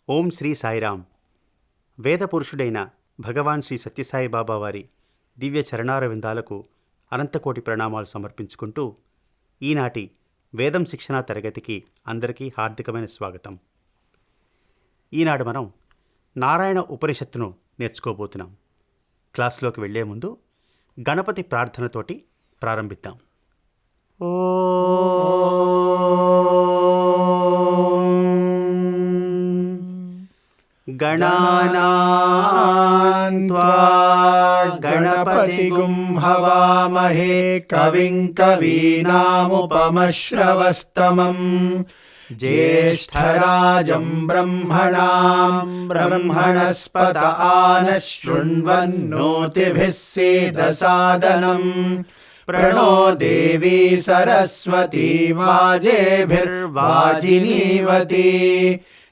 ఓం శ్రీ సాయిరాం. వేద పురుషుడైన భగవాన్ శ్రీ సత్యసాయి బాబా వారి దివ్య చరణార విందాలకు అనంతకోటి ప్రణామాలు సమర్పించుకుంటూ ఈనాటి వేదం శిక్షణా తరగతికి అందరికీ హార్దికమైన స్వాగతం. ఈనాడు మనం నారాయణ ఉపనిషత్తును నేర్చుకోబోతున్నాం. క్లాస్లోకి వెళ్లే ముందు గణపతి ప్రార్థనతోటి ప్రారంభిద్దాం. गणानां त्वा गणपतिगुं हवामहे कविं कवीनामुपमश्रवस्तमम् ज्येष्ठराजं ब्रह्मणस्पत आनः शृण्वन्नोतिभिः सीदसादनम् प्रणो देवी सरस्वती वाजेभिर्वाजिनीवती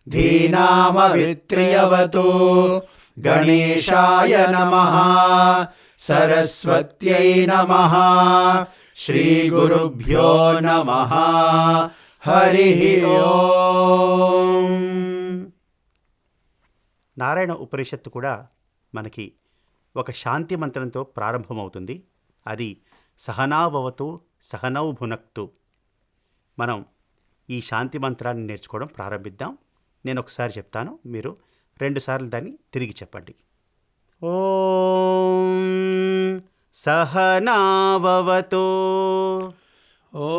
धीनामवित्र्यवतु. गणेशाय नमः, सरस्वत्यै नमः, श्रीगुरुभ्यो नमः. हरिः ओम्. నారాయణ ఉపనిషత్తు కూడా మనకి ఒక శాంతి మంత్రంతో ప్రారంభమవుతుంది. అది సహనాభవతు సహనౌ భునక్తు. మనం ఈ శాంతి మంత్రాన్ని నేర్చుకోవడం ప్రారంభిద్దాం. నేను ఒకసారి చెప్తాను, మీరు 2 సార్లు దాన్ని తిరిగి చెప్పండి. ఓం సహనావవతు. ఓం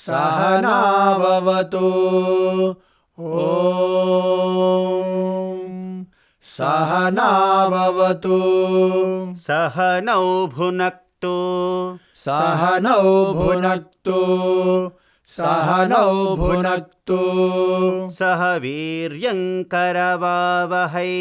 సహనావవతు. ఓం సహనావవతు. సహనౌ భునక్తు. సహనౌ భునక్తు. సహనౌ భునక్తు. సహ వీర్యం కరవావహై.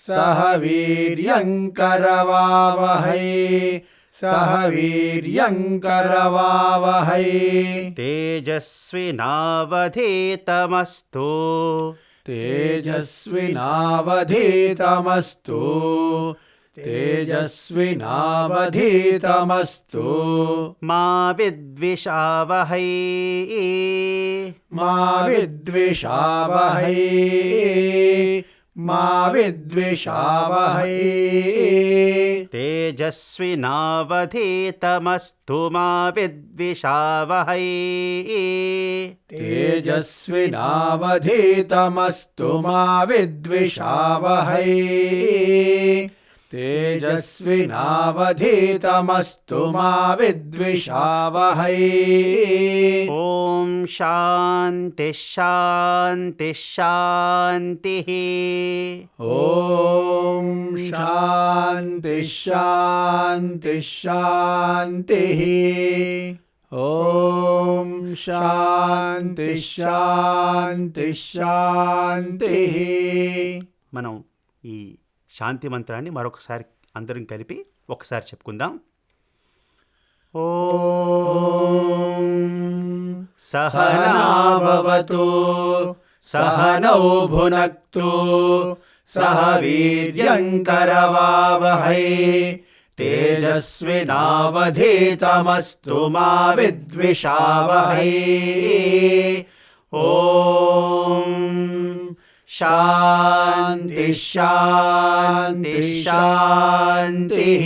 సహ వీర్యం కరవావహై. సహ వీర్యం కరవావహై. తేజస్వినావధీతమస్తు. తేజస్వినావధీతమస్తు. తేజస్వినావధీతమస్తు. మా విద్విషావహై. మా విద్విషావహై. మా విద్విషావహై. తేజస్వినావధీతమస్తు మా విద్విషావహై. తేజస్వినావధీతమస్తు మా విద్విషావహై. తేజస్వినావధీతమస్తు మా విద్విషావహై. ఓం శాంతి శాంతి శాంతి. ఓం శాంతి శాంతి శాంతి. ఓం శాంతి శాంతి శాంతి. మనం ఈ శాంతి మంత్రాన్ని మరొకసారి అందరం కలిపి ఒకసారి చెప్పుకుందాం. ఓం సహనావవతు. సహనౌ భునక్తు. సహ వీర్యం కరవావహై. తేజస్వినావధీతమస్తు మా విద్విషావహై. ఓం శాంతి శాంతి శాంతి.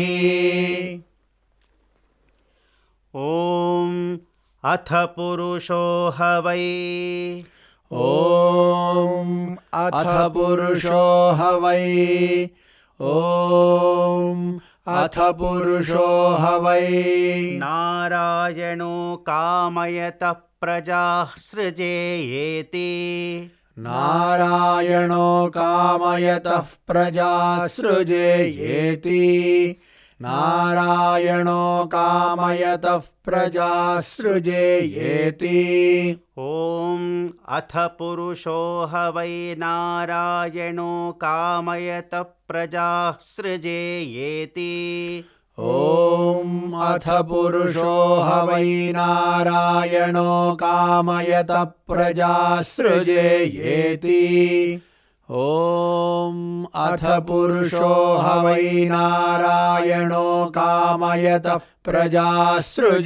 ఓం అథ పురుషో హవై. ఓం అథ పురుషో హవై. ఓం అథ పురుషో హవై. నారాయణో కామయతః ప్రజాః సృజేయేతి. నారాయణో కామయతః ప్రజాః సృజేయేతి. నారాయణో కామయతః ప్రజాః సృజేయేతి. ఓం అథ పురుషో హవై నారాయణో కామయతః ప్రజాః సృజేయేతి. ఓం అథ పురుషో హవై నారాయణో కామయతః ప్రజాః సృజేయేతి. ॐ अथ पुरुषो ह वै नारायणो कामयतः प्रजासृजेयेति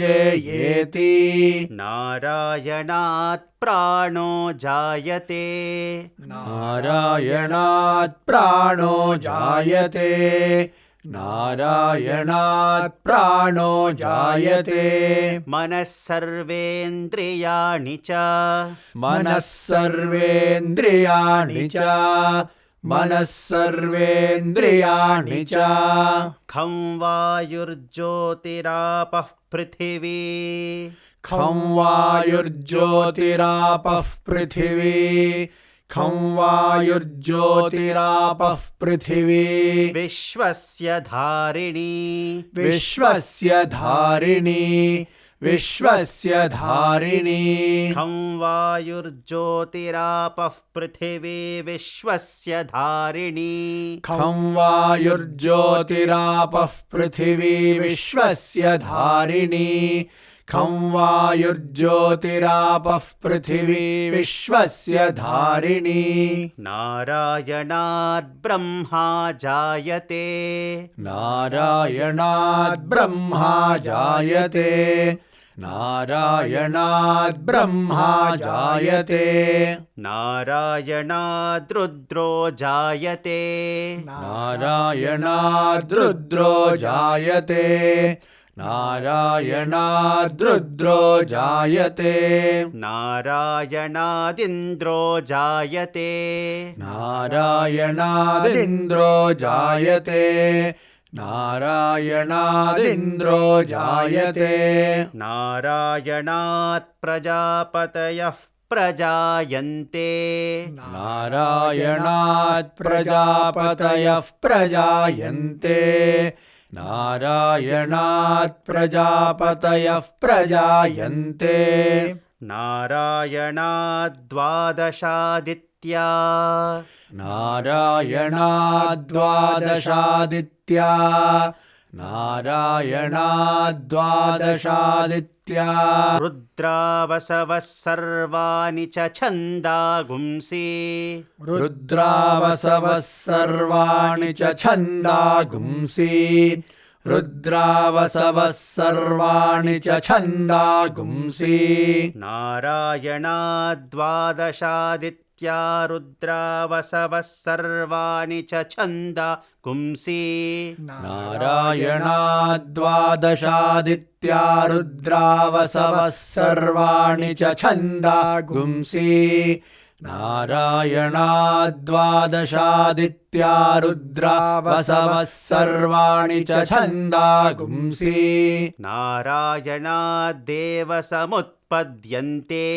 नारायणात् प्राणो जायते नारायणात् प्राणो जायते नारायणात् प्राणो जायते मनः सर्वेन्द्रियाणि च मनः सर्वेन्द्रियाणि च मनः सर्वेन्द्रियाणि च खं वायुर्ज्योतिरापः पृथिवी खं वायुर्ज्योतिरापः पृथिवी खं वायुर्ज्योतिरापः पृथिवी विश्वस्य धारिणी विश्वस्य धारिणी विश्वस्य धारिणी खं वायुर्ज्योतिरापः पृथिवी विश्वस्य धारिणी खं वायुर्ज्योतिरापः पृथिवी विश्वस्य धारिणी खं वायुर्ज्योतिरापः पृथिवी विश्वस्य धारिणी नारायणात् ब्रह्मा जायते नारायणात् ब्रह्मा जायते नारायणात् ब्रह्मा जायते नारायणाद् रुद्रो जायते नारायणाद् रुद्रो जायते नारायणाद् रुद्रो जायते नारायणादिन्द्रो जायते नारायणादिन्द्रो जायते नारायणादिन्द्रो जायते नारायणात् प्रजापतयः प्रजायन्ते नारायणात् प्रजापतयः प्रजायन्ते नारायणात् प्रजापतयः प्रजायन्ते नारायणाद्वादशादित्या नारायणाद्वादशादित्या नारायणाद्वादशादित्या रुद्रावसवः सर्वाणि च छन्दागुंसि रुद्रावसवः सर्वाणि च छन्दागुंसि रुद्रावसवः सर्वाणि च छन्दागुंसि नारायणाद्वादशादित्या रुद्रावसवः सर्वाणि च छन्दागुंसि नारायणाद्वादशादित्या रुद्रावसवः सर्वाणि च छन्दागुंसि नारायणाद्वादशादित्या रुद्रावसवः सर्वाणि च छन्दागुंसि नारायणाद्देव समुत्पद्यन्ते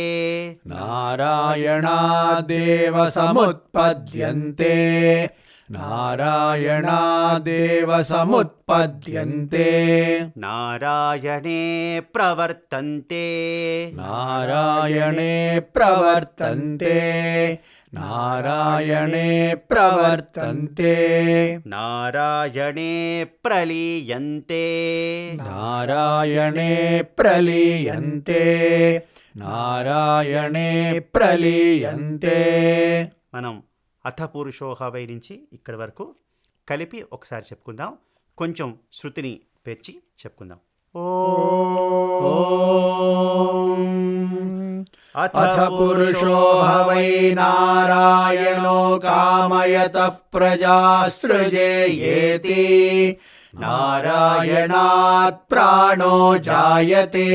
नारायणादेव समुत्पद्यन्ते नारायणादेव समुत्पद्यन्ते नारायणे प्रवर्तन्ते नारायणे प्रवर्तन्ते नारायणे प्रवर्तन्ते नारायणे प्रलीयन्ते नारायणे प्रलीयन्ते నారాయణే ప్రలీయంతే. మనం అథ పురుషోహ వై నుంచి ఇక్కడి వరకు కలిపి ఒకసారి చెప్పుకుందాం. కొంచెం శృతిని పెంచి చెప్పుకుందాం. అథ పురుషోహ వై నారాయణో కామయతః ప్రజా సృజేయేతి. నారాయణాత్ ప్రాణో జాయతే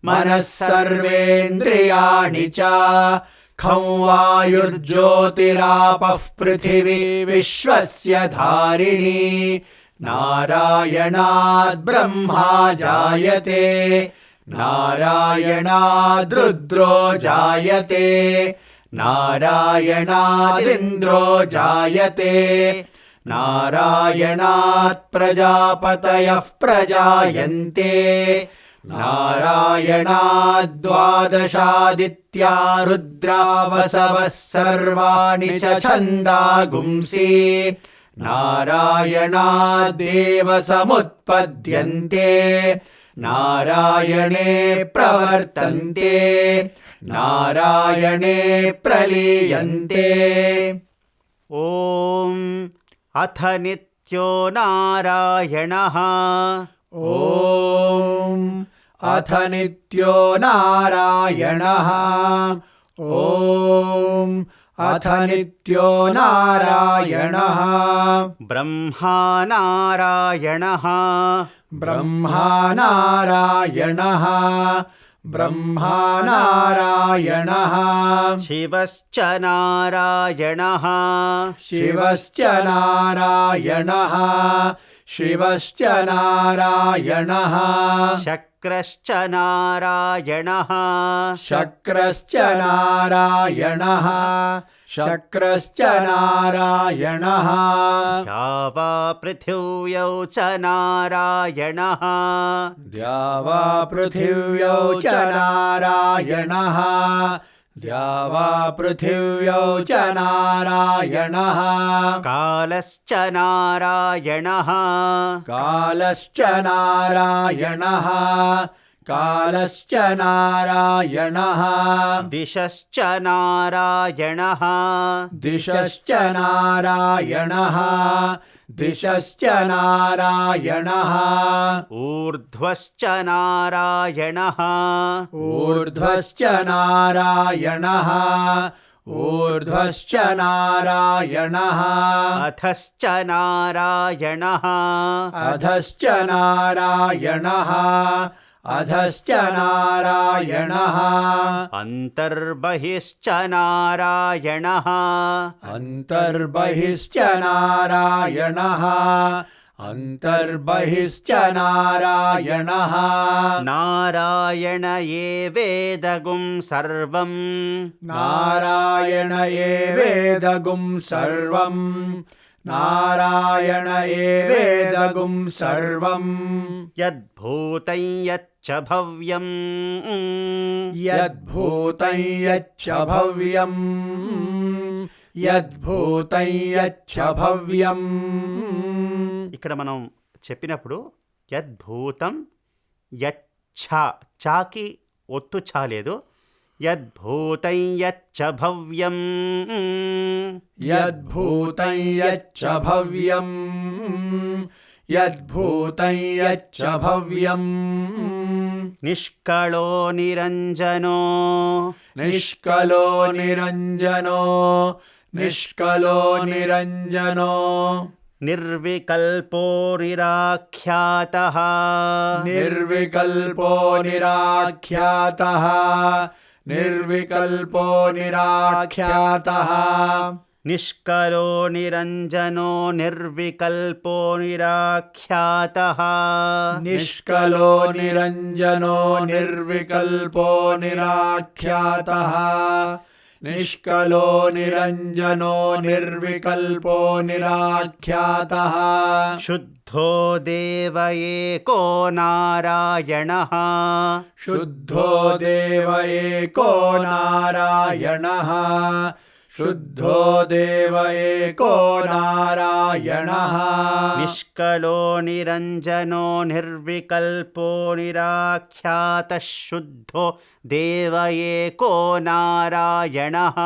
మనః సర్వేంద్రియాణి చ. ఖం వాయుర్జ్యోతిరాపః పృథివీ విశ్వస్య ధారిణీ. నారాయణాద్ బ్రహ్మా జాయతే నారాయణాద్ రుద్రో జాయతే నారాయణాదింద్రో జాయతే నారాయణాత్ ప్రజాపతయః ప్రజాయంతే నారాయణాద్వాదశాదిత్యా రుద్రావసవః సర్వాణి చ ఛందాగుంసి. నారాయణాదేవ సముత్పద్యంతే నారాయణే ప్రవర్తంతే నారాయణే ప్రలీయంతే. ఓం అథ నిత్యో నారాయణః ఓం అథ నిత్యో నారాయణః ఓం అథ నిత్యో నారాయణః బ్రహ్మా నారాయణః బ్రహ్మా నారాయణః బ్రహ్మా నారాయణః శివశ్చ నారాయణః శివశ్చ నారాయణః శివశ్చ నారాయణః శక్రశ్చ నారాయణః శక్రశ్చ నారాయణః శక్రశ్చ నారాయణః ద్యావా పృథివ్యౌ చ నారాయణః ద్యావా పృథివ్యౌ చ నారాయణః ద్యావా పృథివ్యౌ చ నారాయణః కాలశ్చ నారాయణః కాలశ్చ నారాయణః కాలశ్చ నారాయణః దిశశ్చ నారాయణః దిశశ్చ నారాయణః దిశశ్చ నారాయణః ఊర్ధ్వశ్చ నారాయణః ఊర్ధ్వశ్చ నారాయణః ఊర్ధ్వశ్చ నారాయణః అధశ్చ నారాయణః అధశ్చ నారాయణః అధశ్చ నారాయణః అంతర్బహిశ్చ నారాయణః అంతర్బహిశ్చ నారాయణః అంతర్బహిశ్చ నారాయణః నారాయణ ఏ వేదగుం సర్వం నారాయణ ఏ వేదగుం సర్వం నారాయణ ఏ వేదగుం సర్వం యద్భూతం యచ్చ భవ్యం యద్భూతం యచ్చ భవ్యం యద్భూతం యచ్చ భవ్యం ఇక్కడ మనం చెప్పినప్పుడు యద్భూతం యచ్చ చాకి ఒత్తు చాలేదు యద్భూతం యచ్చ భవ్యం యద్భూతం యచ్చ భవ్యం యద్భూతం యచ్చ భవ్యం నిష్కళో నిరంజనో నిష్కలో నిరంజనో నిష్కలో నిరంజనో నిర్వికల్పో నిరాఖ్యాతః నిర్వికల్పో నిరాఖ్యాతః నిర్వికల్పో నిరాఖ్యాతః నిష్కలో నిరంజనో నిర్వికల్పో నిరాఖ్యాతః నిష్కలో నిరంజనో నిర్వికల్పో నిరాఖ్యాతః నిష్కలో నిరంజనో నిర్వికల్పో నిరాఖ్యాతః శుద్ధో దేవ ఏకో నారాయణః శుద్ధో దేవ ఏకో నారాయణః శుద్ధో దేవ ఏకో నారాయణః నిష్కలో నిరంజనో నిర్వికల్పో నిరాఖ్యాతః శుద్ధో దేవ ఏకో నారాయణః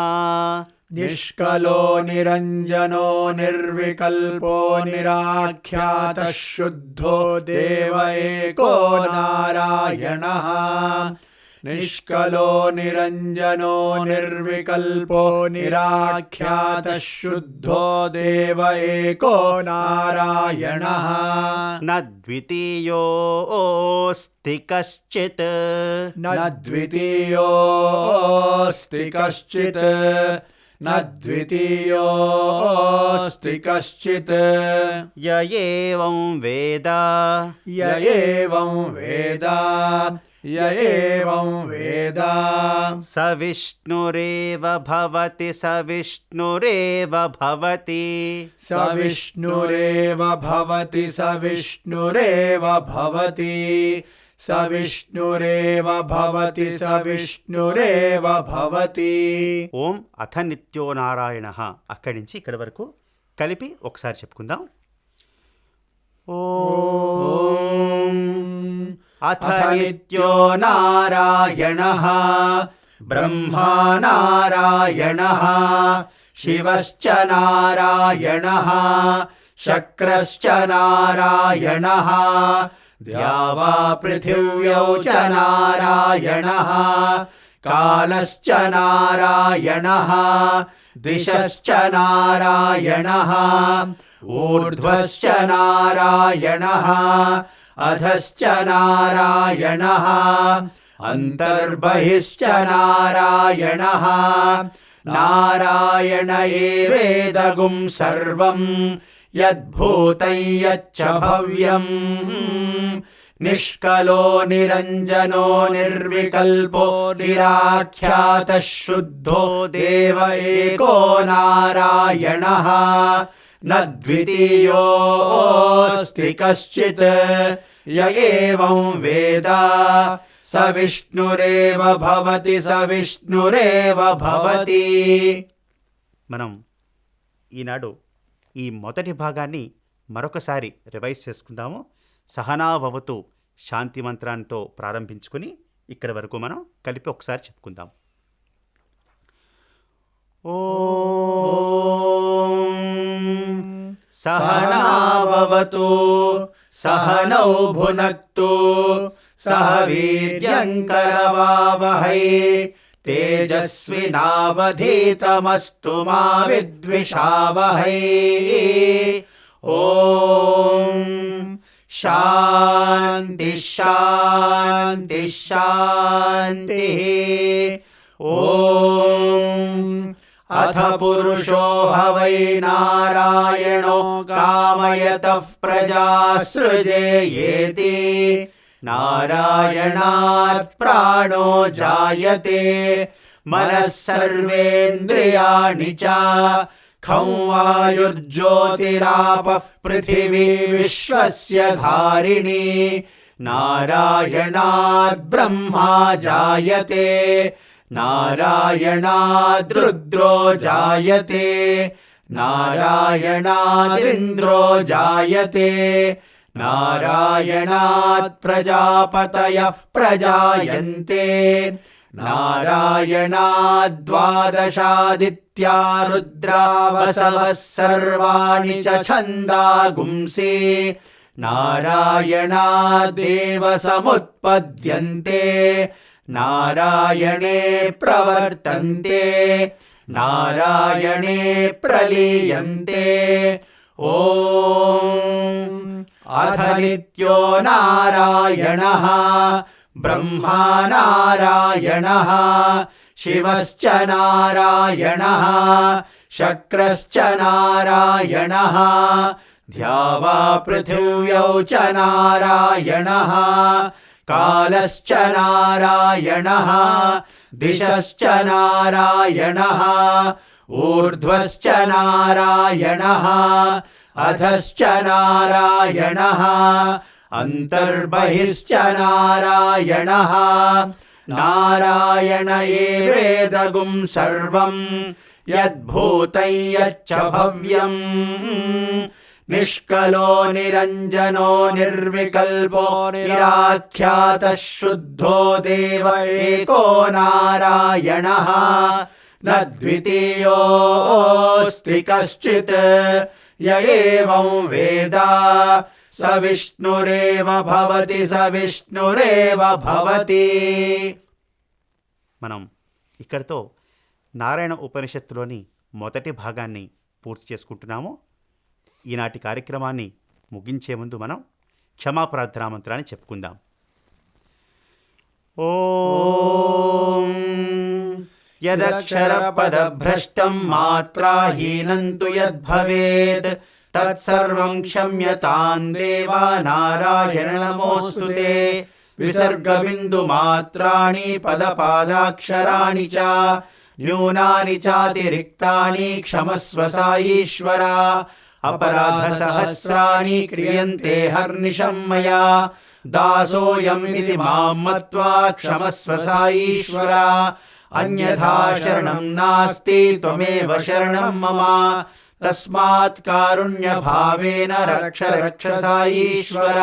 నిష్కలో నిరంజనో నిర్వికల్పో నిరాఖ్యాతః శుద్ధో దేవ ఏకో నారాయణః నిష్కలో నిరంజనో నిర్వికల్పో నిరాఖ్యాతః శుద్ధో దేవ ఏకో నారాయణః న ద్వితీయోऽస్తి కశ్చిత్ న ద్వితీయోऽస్తి కశ్చిత్ న ద్వితీయోऽస్తి కశ్చిత్ య ఏవం వేద య ఏవం వేద య ఏవం వేద స విష్ణురేవ భవతి స విష్ణురేవ భవతి స విష్ణురేవ భవతి స విష్ణురేవ భవతి స విష్ణురేవ భవతి స విష్ణురేవ భవతి ఓం అథ నిత్యో నారాయణ. అక్కడి నుంచి ఇక్కడి వరకు కలిపి ఒకసారి చెప్పుకుందాం. ఓం అథ నిత్యో నారాయణ బ్రహ్మా నారాయణ शिवश्च नारायणः शक्रश्च नारायणः द्यावा पृथिव्यौ च नारायणः कालश्च नारायणः दिशश्च नारायणः ऊर्ध्वश्च नारायणः अधश्च नारायणः अन्तर्बहिश्च नारायणः नारायण एवेदगुं सर्वं यद्भूतं यच्च भव्यम् निष्कलो निरञ्जनो निर्विकल्पो निराख्यातः शुद्धो देव एको नारायणः न द्वितीयोऽस्ति कश्चित् य एवं वेद स विष्णुरेव भवति स विष्णुरेव भवति. మనం ఈనాడు ఈ మొదటి భాగాన్ని మరొకసారి రివైజ్ చేసుకుందాము. సహనావవతు శాంతి మంత్రాంతో ప్రారంభించుకుని ఇక్కడి వరకు మనం కలిపి ఒకసారి చెప్పుకుందాం. ఓం सहनाववतु सहनौ भुनक्तु सह वीर्यङ्करवावहै तेजस्विनावधीतमस्तु मा विद्विषावहै. ॐ शान्ति शान्ति शान्तिः. ॐ अथ पुरुषो ह वै नारायणो कामयतः प्रजासृजेयेति नारायणात् प्राणो जायते मनः सर्वेन्द्रियाणि च खं वायुर्ज्योतिरापः पृथिवी विश्वस्य धारिणी नारायणात् ब्रह्मा जायते नारायणाद्रुद्रो जायते नारायणादिन्द्रो जायते नारायणात् प्रजापतयः प्रजायन्ते नारायणाद्वादशादित्या रुद्रा वसवः सर्वाणि च छन्दागुंसि नारायणादेव समुत्पद्यन्ते नारायणे प्रवर्तन्ते नारायणे प्रलीयन्ते. ॐ अथ नित्यो नारायणः ब्रह्मा नारायणः शिवश्च नारायणः शक्रश्च नारायणः द्यावा पृथिव्यौ च नारायणः कालश्च नारायणः दिशश्च नारायणः ऊर्ध्वश्च नारायणः अधश्च नारायणः अन्तर्बहिश्च नारायणः नारायण एवेदगुं सर्वं यद्भूतं यच्च भव्यम् निष्कलो निरञ्जनो निर्विकल्पो निराख्यातः शुद्धो देव एको नारायणः न द्वितीयोऽस्ति कश्चित् य एवं वेद स विष्णुरेव भवति स विष्णुरेव भवति. మనం ఇక్కడితో నారాయణ ఉపనిషత్తులోని మొదటి భాగాన్ని పూర్తి చేసుకుంటున్నాము. ఈనాటి కార్యక్రమాన్ని ముగించే ముందు మనం క్షమాప్రార్థనా మంత్రాన్ని చెప్పుకుందాం. ఓం యదక్షరపదభ్రష్టం మాత్రాహీనం తు యద్భవేత్ తత్సర్వం క్షమ్యతాం దేవా నారాయణ నమోస్తుతే. విసర్గబిందుమాత్రాణి పదపాదాక్షరాణి చ న్యూనాని చాతిరిక్తాని క్షమస్వ సాయీశ్వర. अपराधसहस्राणि क्रियन्ते हर्निशं मया दासोऽयम् इति मां मत्वा क्षमस्व साईश्वर. अन्यथा शरणं नास्ति त्वमेव शरणं मम तस्मात् कारुण्यभावेन रक्ष रक्ष साईश्वर.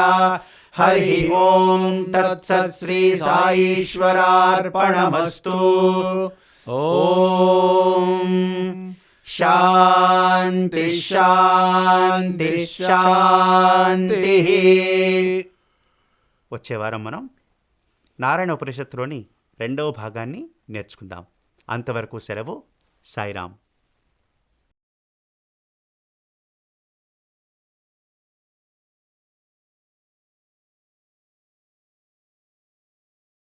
हरि ओं तत्सत् श्री साईश्वरार्पणमस्तु. ओम శాంతి శాంతి శాంతి. వచ్చే వారం మనం నారాయణ ఉపనిషత్తులోని 2వ భాగాన్ని నేర్చుకుందాం. అంతవరకు సెలవు. సాయిరాం.